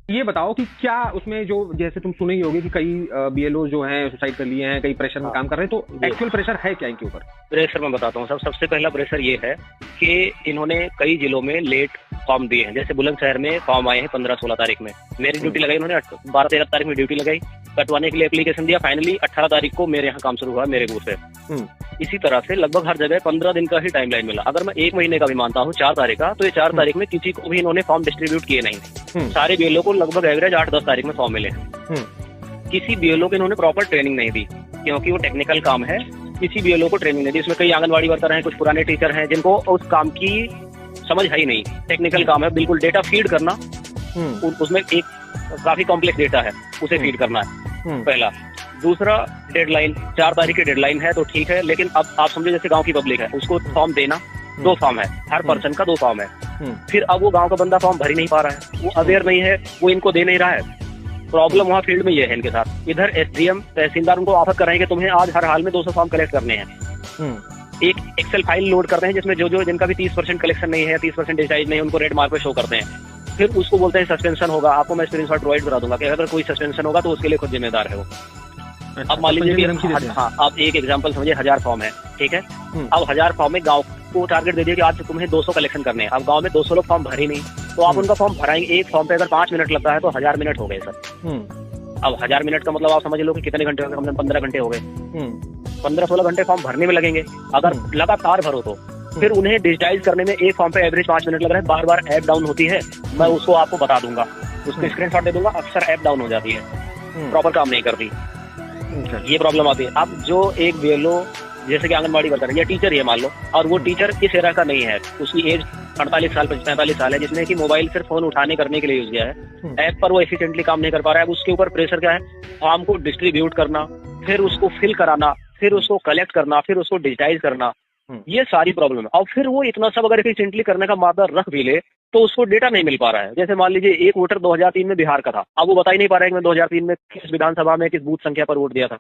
ये बताओ कि क्या उसमें जो जैसे तुम सुने ही होगे कि कई बीएलओ जो हैं सुसाइड कर लिए हैं, कई प्रेशर में हाँ, काम कर रहे हैं, तो एक्चुअल प्रेशर है क्या इनके ऊपर? प्रेशर मैं बताता हूँ। सबसे पहला प्रेशर ये है कि इन्होंने कई जिलों में लेट फॉर्म दिए हैं। जैसे बुलंदशहर में फॉर्म आए हैं 15-16 तारीख में, मेरी ड्यूटी लगाई उन्होंने 12-13 तारीख में ड्यूटी लगाई, कटवाने के लिए एप्लीकेशन दिया, फाइनली 18 तारीख को मेरे यहाँ काम शुरू हुआ मेरे बूथ से। इसी तरह से लगभग हर जगह 15 दिन का ही टाइमलाइन मिला। अगर मैं 1 महीने का भी मानता हूँ 4 तारीख का, तो ये 4 तारीख में किसी को भी इन्होंने फॉर्म डिस्ट्रीब्यूट किए नहीं। सारे बीएलओ को लगभग एवरेज 8-10 तारीख में फॉर्म मिले। किसी बीएलओ को इन्होंने प्रॉपर ट्रेनिंग नहीं दी, क्योंकि वो टेक्निकल काम है। किसी बीएलओ को ट्रेनिंग नहीं दी। इसमें कई आंगनबाड़ी वर्कर हैं, कुछ पुराने टीचर हैं जिनको उस काम की समझ है ही नहीं। टेक्निकल काम है, बिल्कुल डेटा फीड करना, उसमें एक काफी कॉम्प्लेक्स डेटा है, उसे फीड करना है पहला। दूसरा, डेडलाइन 4 तारीख की डेडलाइन है तो ठीक है, लेकिन अब आप समझे जैसे गांव की पब्लिक है, उसको फॉर्म देना, 2 फॉर्म है, हर पर्सन का 2 फॉर्म है। फिर अब वो गांव का बंदा फॉर्म भर ही नहीं पा रहा है, वो अवेयर नहीं है, वो इनको दे नहीं रहा है। प्रॉब्लम वहाँ फील्ड में ये है इनके साथ। इधर एसडीएम तहसीलदार उनको ऑफर कर रहे हैं कि तुम्हें आज हर हाल में 200 फॉर्म कलेक्ट करने हैं। एक एक्सेल फाइल लोड करते हैं जिसमें जो जिनका भी 30% कलेक्शन नहीं है, 30% डिजिटाइज नहीं है, उनको रेड मार्क पे शो करते हैं। फिर उसको बोलते हैं सस्पेंशन होगा, आपको मैं स्क्रीनशॉट प्रोवाइड करा दूंगा कि अगर कोई सस्पेंशन होगा तो उसके लिए खुद जिम्मेदार है वो। अब मान लीजिए, हाँ, आप एक एग्जांपल समझिए, 1000 फॉर्म है, ठीक है। अब 1000 फॉर्म में गांव को टारगेट दे दिया कि आज तुम्हें 200 कलेक्शन करने हैं। अब गांव में 200 लोग फॉर्म भर ही नहीं, तो आप उनका फॉर्म भराएंगे। एक फॉर्म पे अगर 5 मिनट लगता है तो 1000 मिनट हो गए सर। अब 1000 मिनट का मतलब आप समझ लो कि कितने घंटे हो गए, कम से कम 15 घंटे हो गए। 15-16 घंटे फॉर्म भरने में लगेंगे अगर लगातार भरो तो। फिर उन्हें डिजिटाइज करने में एक फॉर्म पे एवरेज 5 मिनट लग रहा है। बार बार ऐप डाउन होती है, मैं उसको आपको बता दूंगा, उसको स्क्रीनशॉट दे दूंगा। अक्सर ऐप डाउन हो जाती है, प्रॉपर काम नहीं करती, ये प्रॉब्लम आती है। अब जो एक बीएलओ जैसे कि आंगनबाड़ी वर्कर है या टीचर है मान लो, और वो टीचर किस एरा का नहीं है, उसकी एज 48 साल 45 साल है, जिसने कि मोबाइल सिर्फ फोन उठाने करने के लिए यूज किया है, ऐप पर वो एफिशिएंटली काम नहीं कर पा रहा है। अब उसके ऊपर प्रेशर क्या है, फॉर्म को डिस्ट्रीब्यूट करना, फिर उसको फिल कराना, फिर उसको कलेक्ट करना, फिर उसको डिजिटाइज करना, ये सारी प्रॉब्लम है। और फिर वो इतना सब अगर एफिशिएंटली करने का मादा रख भी ले तो उसको डेटा नहीं मिल पा रहा है। जैसे मान लीजिए एक वोटर 2003 में बिहार का था, अब वो बता ही नहीं पा रहा है कि मैं 2003 में किस विधानसभा में किस बूथ संख्या पर वोट दिया था।